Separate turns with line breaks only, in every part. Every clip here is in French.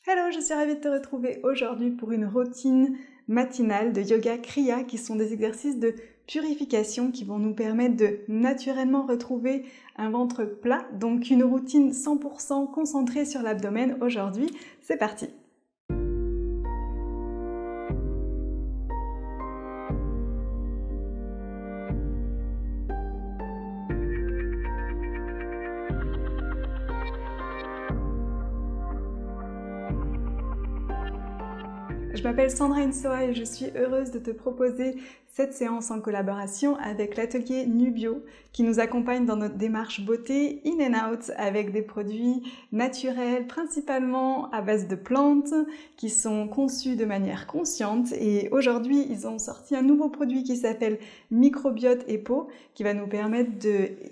Hello, je suis ravie de te retrouver aujourd'hui pour une routine matinale de yoga kriya qui sont des exercices de purification qui vont nous permettre de naturellement retrouver un ventre plat. Donc une routine 100% concentrée sur l'abdomen aujourd'hui. C'est parti! Je m'appelle Sandra Insoa et je suis heureuse de te proposer cette séance en collaboration avec l'atelier Nubio qui nous accompagne dans notre démarche beauté in and out avec des produits naturels principalement à base de plantes qui sont conçus de manière consciente et aujourd'hui ils ont sorti un nouveau produit qui s'appelle Microbiote et Peau qui va nous permettre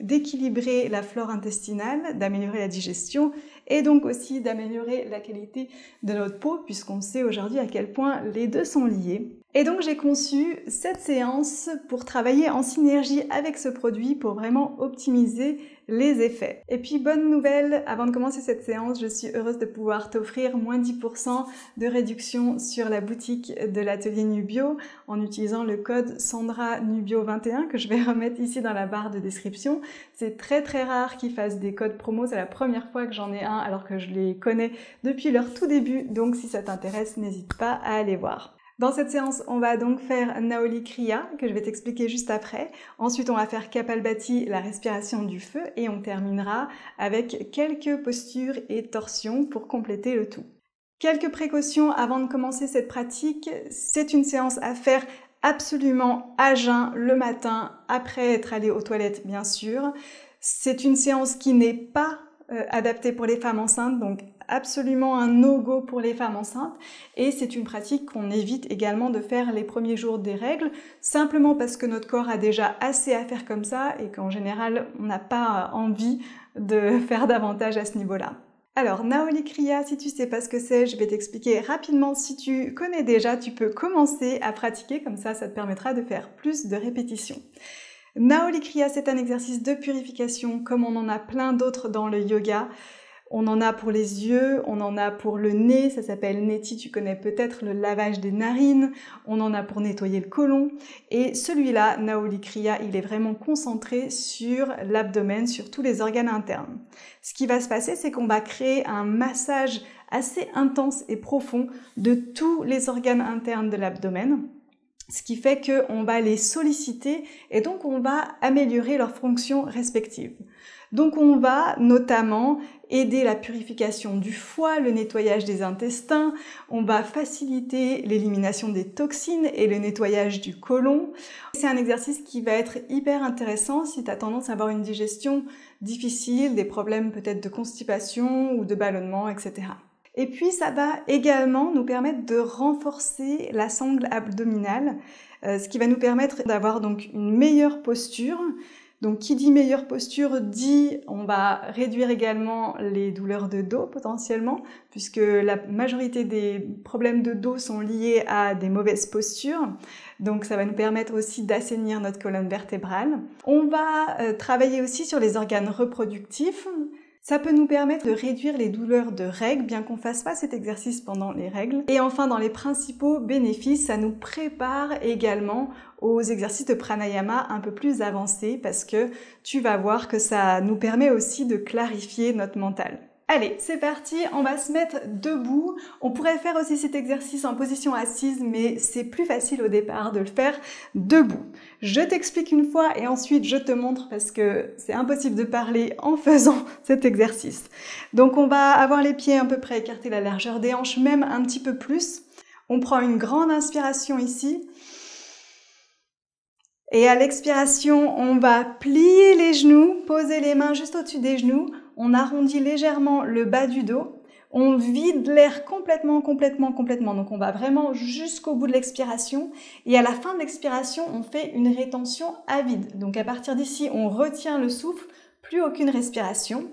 d'équilibrer la flore intestinale, d'améliorer la digestion et donc aussi d'améliorer la qualité de notre peau puisqu'on sait aujourd'hui à quel point les deux sont liés. Et donc j'ai conçu cette séance pour travailler en synergie avec ce produit pour vraiment optimiser les effets. Et puis bonne nouvelle, avant de commencer cette séance, je suis heureuse de pouvoir t'offrir moins 10% de réduction sur la boutique de l'atelier Nubio en utilisant le code SandraNubio21 que je vais remettre ici dans la barre de description. C'est très rare qu'ils fassent des codes promo, c'est la première fois que j'en ai un alors que je les connais depuis leur tout début, donc si ça t'intéresse, n'hésite pas à aller voir. Dans cette séance, on va donc faire Naoli Kriya, que je vais t'expliquer juste après. Ensuite, on va faire Kapalbhati, la respiration du feu, et on terminera avec quelques postures et torsions pour compléter le tout. Quelques précautions avant de commencer cette pratique. C'est une séance à faire absolument à jeun le matin, après être allé aux toilettes, bien sûr. C'est une séance qui n'est pas adaptée pour les femmes enceintes, donc absolument un no-go pour les femmes enceintes et c'est une pratique qu'on évite également de faire les premiers jours des règles simplement parce que notre corps a déjà assez à faire comme ça et qu'en général on n'a pas envie de faire davantage à ce niveau-là. Alors Naoli Kriya, si tu sais pas ce que c'est, je vais t'expliquer rapidement. Si tu connais déjà, tu peux commencer à pratiquer, comme ça te permettra de faire plus de répétitions. Naoli Kriya, c'est un exercice de purification comme on en a plein d'autres dans le yoga. On en a pour les yeux, on en a pour le nez, ça s'appelle Neti, tu connais peut-être le lavage des narines, on en a pour nettoyer le côlon. Et celui-là, Naoli Kriya, il est vraiment concentré sur l'abdomen, sur tous les organes internes. Ce qui va se passer, c'est qu'on va créer un massage assez intense et profond de tous les organes internes de l'abdomen. Ce qui fait qu'on va les solliciter et donc on va améliorer leurs fonctions respectives. Donc on va notamment aider la purification du foie, le nettoyage des intestins, on va faciliter l'élimination des toxines et le nettoyage du côlon. C'est un exercice qui va être hyper intéressant si tu as tendance à avoir une digestion difficile, des problèmes peut-être de constipation ou de ballonnement, etc. Et puis ça va également nous permettre de renforcer la sangle abdominale, ce qui va nous permettre d'avoir donc une meilleure posture. Donc qui dit meilleure posture dit on va réduire également les douleurs de dos potentiellement puisque la majorité des problèmes de dos sont liés à des mauvaises postures. Donc ça va nous permettre aussi d'assainir notre colonne vertébrale. On va travailler aussi sur les organes reproductifs. Ça peut nous permettre de réduire les douleurs de règles, bien qu'on fasse pas cet exercice pendant les règles. Et enfin, dans les principaux bénéfices, ça nous prépare également aux exercices de pranayama un peu plus avancés parce que tu vas voir que ça nous permet aussi de clarifier notre mental. Allez, c'est parti, on va se mettre debout. On pourrait faire aussi cet exercice en position assise, mais c'est plus facile au départ de le faire debout. Je t'explique une fois et ensuite je te montre parce que c'est impossible de parler en faisant cet exercice. Donc on va avoir les pieds à peu près écartés, la largeur des hanches, même un petit peu plus. On prend une grande inspiration ici. Et à l'expiration, on va plier les genoux, poser les mains juste au-dessus des genoux. On arrondit légèrement le bas du dos. On vide l'air complètement. Donc on va vraiment jusqu'au bout de l'expiration. Et à la fin de l'expiration, on fait une rétention à vide. Donc à partir d'ici, on retient le souffle, plus aucune respiration.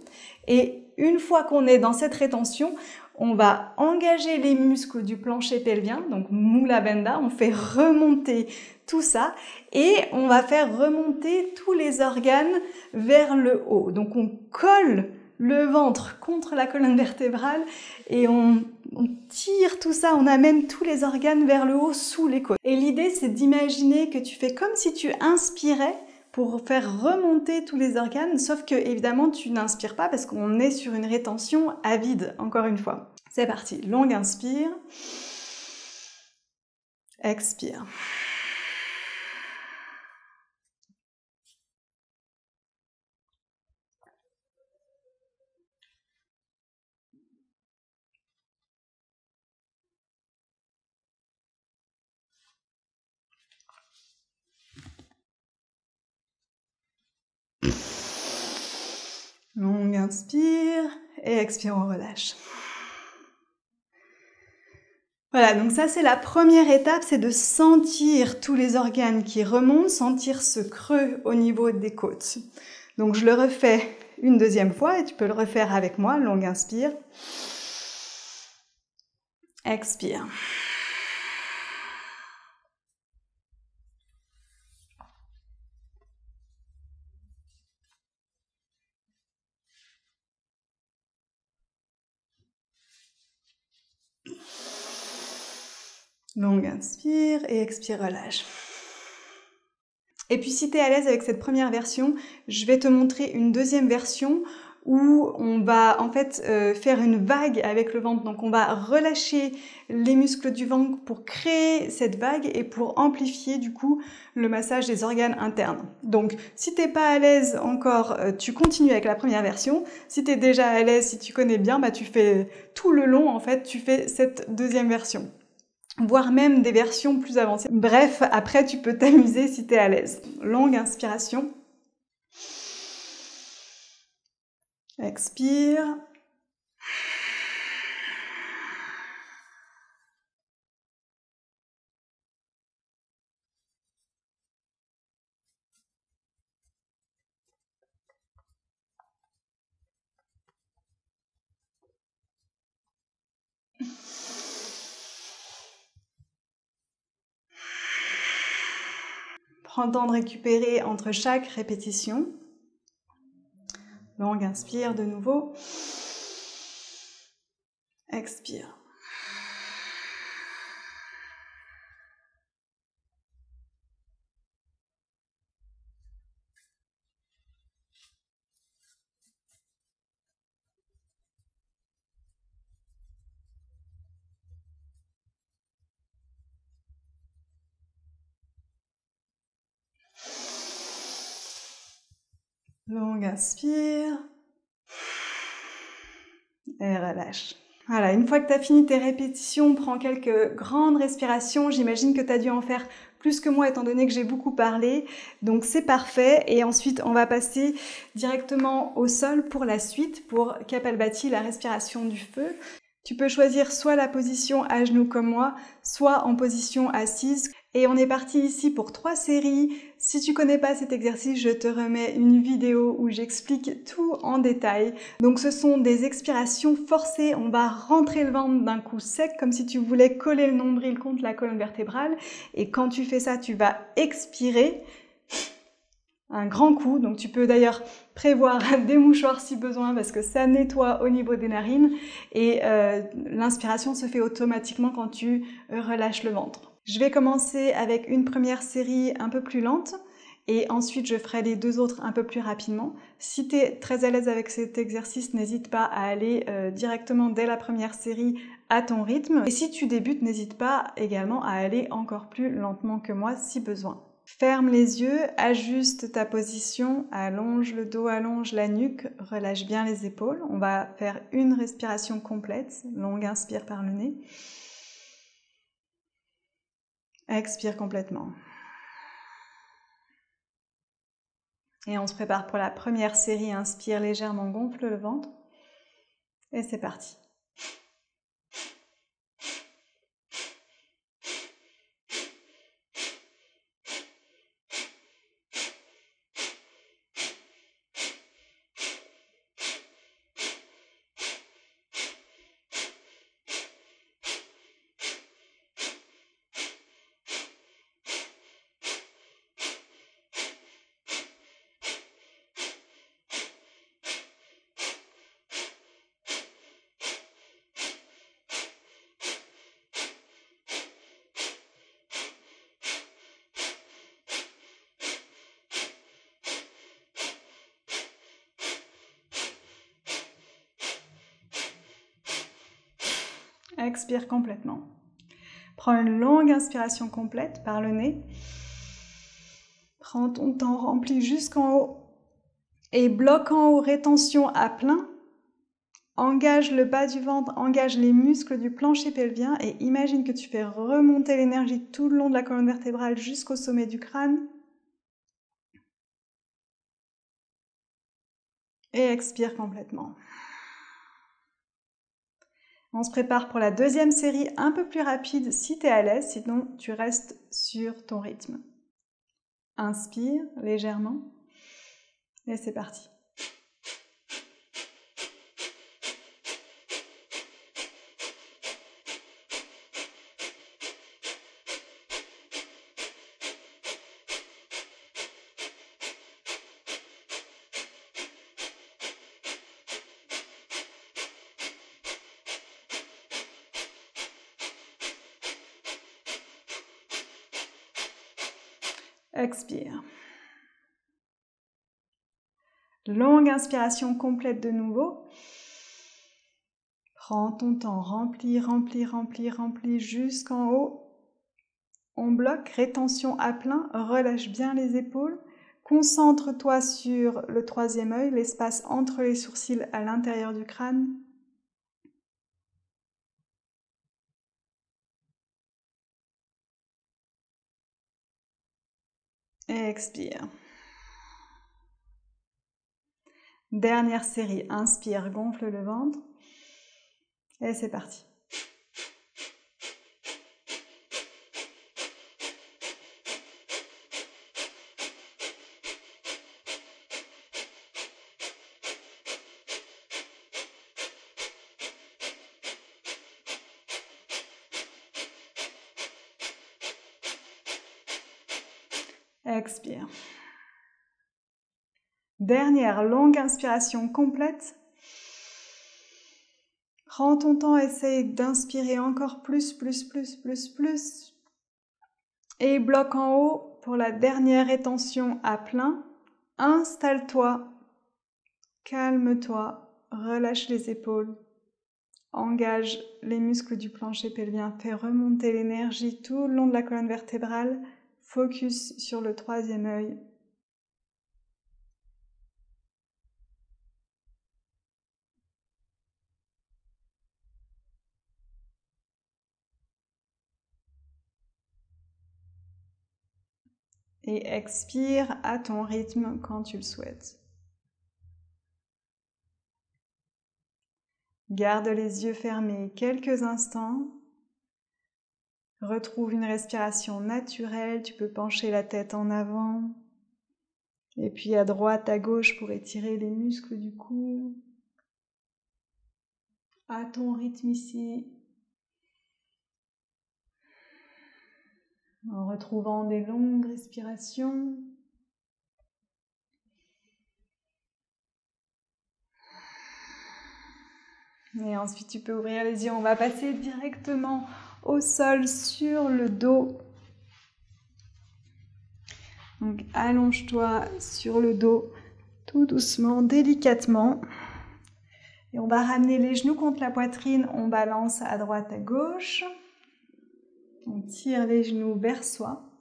Et une fois qu'on est dans cette rétention, on va engager les muscles du plancher pelvien, donc Mula Bandha, on fait remonter tout ça et on va faire remonter tous les organes vers le haut. Donc on colle le ventre contre la colonne vertébrale et on tire tout ça, on amène tous les organes vers le haut sous les côtes. Et l'idée, c'est d'imaginer que tu fais comme si tu inspirais pour faire remonter tous les organes, sauf que évidemment tu n'inspires pas parce qu'on est sur une rétention à vide, encore une fois. C'est parti, longue inspire, expire. Longue inspire et expire, on relâche. Voilà, donc ça c'est la première étape, c'est de sentir tous les organes qui remontent, sentir ce creux au niveau des côtes. Donc je le refais une deuxième fois et tu peux le refaire avec moi. Longue inspire. Expire. Longue inspire et expire, relâche. Et puis si tu es à l'aise avec cette première version, je vais te montrer une deuxième version où on va en fait faire une vague avec le ventre. Donc on va relâcher les muscles du ventre pour créer cette vague et pour amplifier du coup le massage des organes internes. Donc si t'es pas à l'aise encore, tu continues avec la première version. Si tu es déjà à l'aise, si tu connais bien, bah tu fais tout le long en fait, tu fais cette deuxième version. Voire même des versions plus avancées. Bref, après tu peux t'amuser si tu es à l'aise. Longue inspiration. Expire. Prends le temps de récupérer entre chaque répétition. Longue inspire de nouveau. Expire. Longue inspire. Et relâche. Voilà, une fois que tu as fini tes répétitions, prends quelques grandes respirations. J'imagine que tu as dû en faire plus que moi étant donné que j'ai beaucoup parlé. Donc c'est parfait. Et ensuite, on va passer directement au sol pour la suite, pour Kapalbhati, la respiration du feu. Tu peux choisir soit la position à genoux comme moi, soit en position assise. Et on est parti ici pour 3 séries. Si tu connais pas cet exercice, je te remets une vidéo où j'explique tout en détail. Donc ce sont des expirations forcées. On va rentrer le ventre d'un coup sec, comme si tu voulais coller le nombril contre la colonne vertébrale. Et quand tu fais ça, tu vas expirer un grand coup. Donc tu peux d'ailleurs prévoir des mouchoirs si besoin parce que ça nettoie au niveau des narines. Et l'inspiration se fait automatiquement quand tu relâches le ventre. Je vais commencer avec une première série un peu plus lente et ensuite je ferai les 2 autres un peu plus rapidement. Si tu es très à l'aise avec cet exercice, n'hésite pas à aller directement dès la première série à ton rythme. Et si tu débutes, n'hésite pas également à aller encore plus lentement que moi si besoin. Ferme les yeux, ajuste ta position, allonge le dos, allonge la nuque, relâche bien les épaules. On va faire une respiration complète, longue inspire par le nez. Expire complètement. Et on se prépare pour la première série. Inspire légèrement, gonfle le ventre. Et c'est parti. Expire complètement. Prends une longue inspiration complète par le nez. Prends ton temps, remplis jusqu'en haut. Et bloque en haut, rétention à plein. Engage le bas du ventre, engage les muscles du plancher pelvien et imagine que tu fais remonter l'énergie tout le long de la colonne vertébrale jusqu'au sommet du crâne. Et expire complètement. On se prépare pour la deuxième série un peu plus rapide si tu es à l'aise, sinon tu restes sur ton rythme. Inspire légèrement et c'est parti. Expire. Longue inspiration complète de nouveau. Prends ton temps, remplis jusqu'en haut. On bloque, rétention à plein, relâche bien les épaules. Concentre-toi sur le troisième œil, l'espace entre les sourcils à l'intérieur du crâne. Et expire. Dernière série, inspire, gonfle le ventre. Et c'est parti. Expire. Dernière longue inspiration complète. Prends ton temps, essaye d'inspirer encore plus. Et bloque en haut pour la dernière rétention à plein. Installe-toi, calme-toi, relâche les épaules. Engage les muscles du plancher pelvien, fais remonter l'énergie tout le long de la colonne vertébrale. Focus sur le troisième œil. Et expire à ton rythme quand tu le souhaites. Garde les yeux fermés quelques instants. Retrouve une respiration naturelle, tu peux pencher la tête en avant. Et puis à droite, à gauche pour étirer les muscles du cou. À ton rythme ici. En retrouvant des longues respirations. Et ensuite, tu peux ouvrir les yeux. On va passer directement au sol sur le dos. Donc, allonge-toi sur le dos, tout doucement, délicatement. Et on va ramener les genoux contre la poitrine. On balance à droite, à gauche. On tire les genoux vers soi.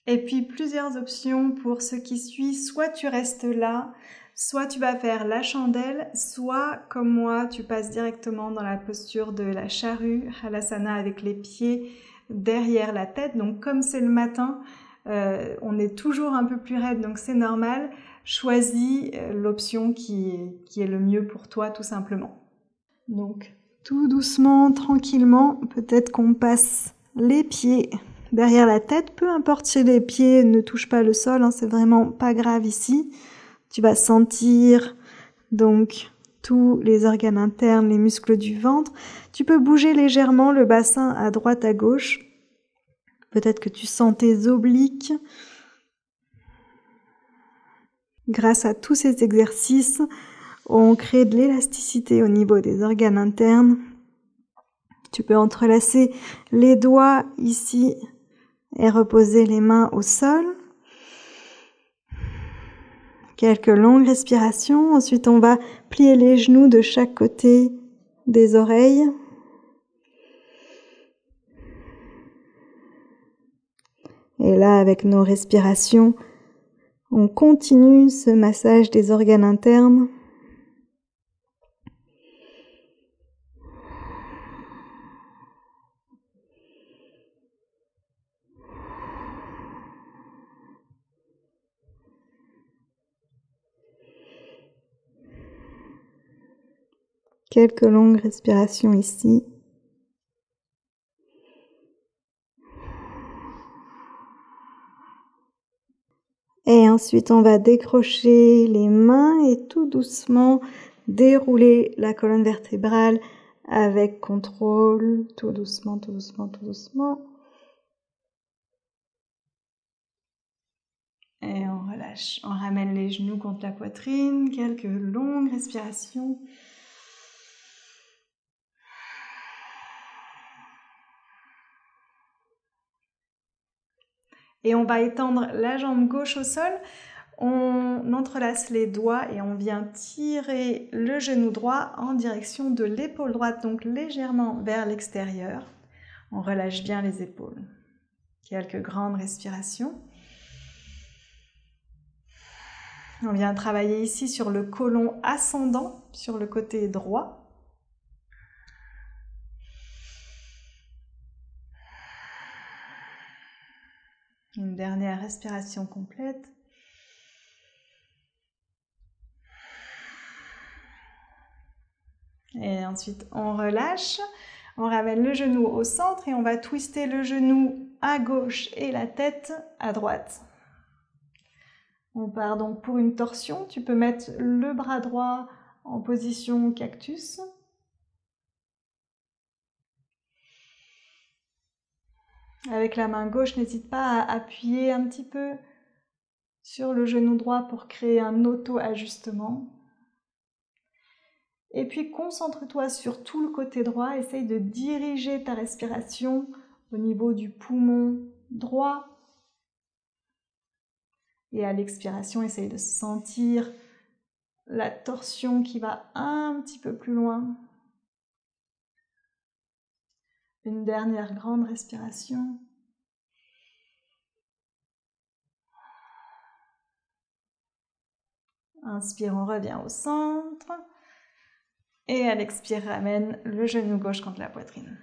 Et puis, plusieurs options pour ce qui suit. Soit tu restes là, soit tu vas faire la chandelle, soit, comme moi, tu passes directement dans la posture de la charrue, Halasana, avec les pieds derrière la tête. Donc, comme c'est le matin, on est toujours un peu plus raide, donc c'est normal. Choisis l'option qui est le mieux pour toi, tout simplement. Donc, tout doucement, tranquillement, peut-être qu'on passe les pieds derrière la tête, peu importe si les pieds ne touchent pas le sol, hein, c'est vraiment pas grave ici. Tu vas sentir donc tous les organes internes, les muscles du ventre. Tu peux bouger légèrement le bassin à droite, à gauche. Peut-être que tu sens tes obliques. Grâce à tous ces exercices, on crée de l'élasticité au niveau des organes internes. Tu peux entrelacer les doigts ici et reposer les mains au sol. Quelques longues respirations. Ensuite, on va plier les genoux de chaque côté des oreilles. Et là, avec nos respirations, on continue ce massage des organes internes. Quelques longues respirations ici. Et ensuite, on va décrocher les mains et tout doucement dérouler la colonne vertébrale avec contrôle. Tout doucement, tout doucement, tout doucement. Et on relâche. On ramène les genoux contre la poitrine. Quelques longues respirations. Et on va étendre la jambe gauche au sol. On entrelace les doigts et on vient tirer le genou droit en direction de l'épaule droite, donc légèrement vers l'extérieur. On relâche bien les épaules. Quelques grandes respirations. On vient travailler ici sur le côlon ascendant, sur le côté droit. Une dernière respiration complète. Et ensuite, on relâche. On ramène le genou au centre et on va twister le genou à gauche et la tête à droite. On part donc pour une torsion. Tu peux mettre le bras droit en position cactus. Avec la main gauche, n'hésite pas à appuyer un petit peu sur le genou droit pour créer un auto-ajustement. Et puis concentre-toi sur tout le côté droit, essaye de diriger ta respiration au niveau du poumon droit. Et à l'expiration, essaye de sentir la torsion qui va un petit peu plus loin. Une dernière grande respiration. Inspire, on revient au centre. Et à l'expire, ramène le genou gauche contre la poitrine.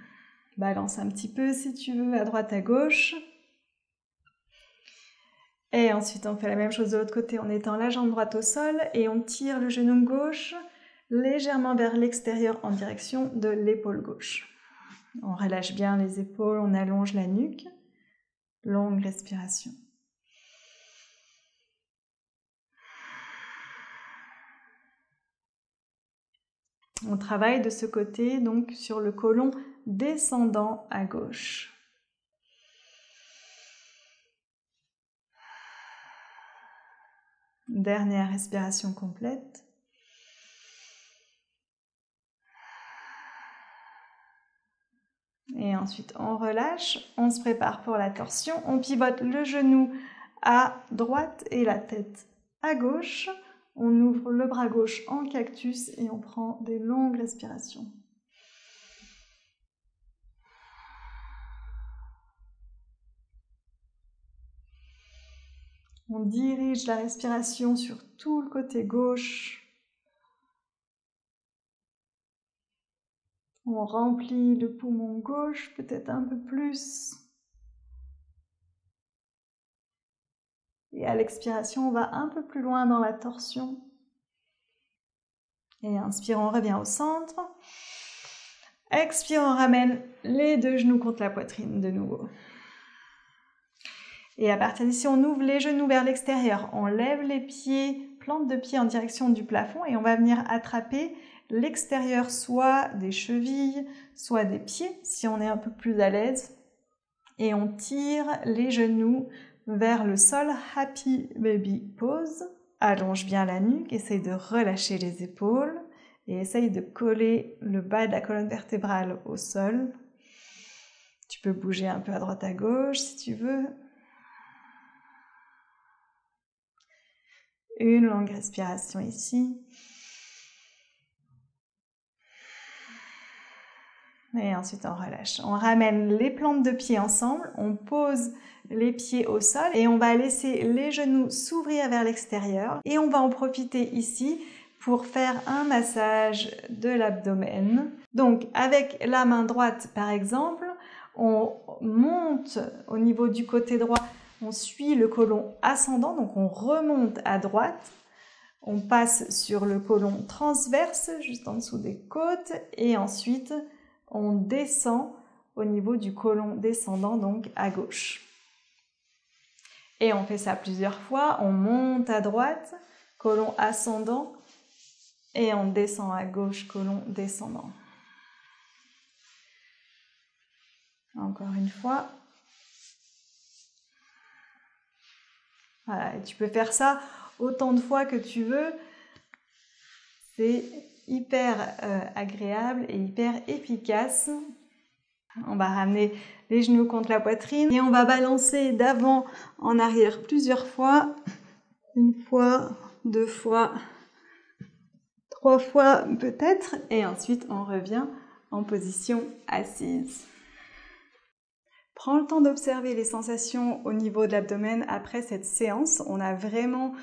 Balance un petit peu si tu veux, à droite, à gauche. Et ensuite, on fait la même chose de l'autre côté. On étend la jambe droite au sol et on tire le genou gauche légèrement vers l'extérieur en direction de l'épaule gauche. On relâche bien les épaules, on allonge la nuque. Longue respiration. On travaille de ce côté, donc sur le côlon descendant à gauche. Dernière respiration complète. Et ensuite, on relâche, on se prépare pour la torsion. On pivote le genou à droite et la tête à gauche. On ouvre le bras gauche en cactus et on prend des longues respirations. On dirige la respiration sur tout le côté gauche. On remplit le poumon gauche, peut-être un peu plus. Et à l'expiration, on va un peu plus loin dans la torsion. Et inspire, on revient au centre. Expire, on ramène les deux genoux contre la poitrine de nouveau. Et à partir d'ici, on ouvre les genoux vers l'extérieur. On lève les pieds, plante de pied en direction du plafond et on va venir attraper l'extérieur, soit des chevilles, soit des pieds, si on est un peu plus à l'aise. Et on tire les genoux vers le sol. Happy Baby Pose. Allonge bien la nuque, essaye de relâcher les épaules et essaye de coller le bas de la colonne vertébrale au sol. Tu peux bouger un peu à droite à gauche si tu veux. Une longue respiration ici. Et ensuite on relâche. On ramène les plantes de pied ensemble, on pose les pieds au sol et on va laisser les genoux s'ouvrir vers l'extérieur et on va en profiter ici pour faire un massage de l'abdomen. Donc avec la main droite par exemple, on monte au niveau du côté droit, on suit le côlon ascendant, donc on remonte à droite, on passe sur le côlon transverse juste en dessous des côtes et ensuite on descend au niveau du côlon descendant, donc à gauche. Et on fait ça plusieurs fois, on monte à droite, côlon ascendant, et on descend à gauche, côlon descendant. Encore une fois. Voilà, et tu peux faire ça autant de fois que tu veux. C'est hyper agréable et hyper efficace. On va ramener les genoux contre la poitrine et on va balancer d'avant en arrière plusieurs fois. Une fois, deux fois, trois fois peut-être. Et ensuite, on revient en position assise. Prends le temps d'observer les sensations au niveau de l'abdomen après cette séance. On a vraiment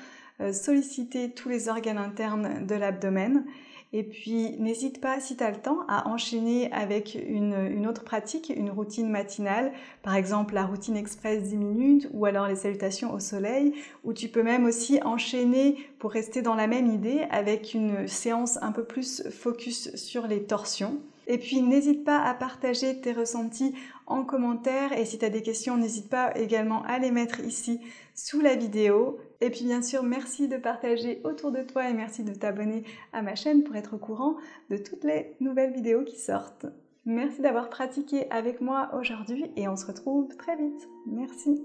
sollicité tous les organes internes de l'abdomen. Et puis, n'hésite pas, si tu as le temps, à enchaîner avec une autre pratique, une routine matinale, par exemple la routine express 10 minutes ou alors les salutations au soleil, ou tu peux même aussi enchaîner, pour rester dans la même idée, avec une séance un peu plus focus sur les torsions. Et puis, n'hésite pas à partager tes ressentis en commentaire et si tu as des questions, n'hésite pas également à les mettre ici sous la vidéo. Et puis bien sûr, merci de partager autour de toi et merci de t'abonner à ma chaîne pour être au courant de toutes les nouvelles vidéos qui sortent. Merci d'avoir pratiqué avec moi aujourd'hui et on se retrouve très vite. Merci.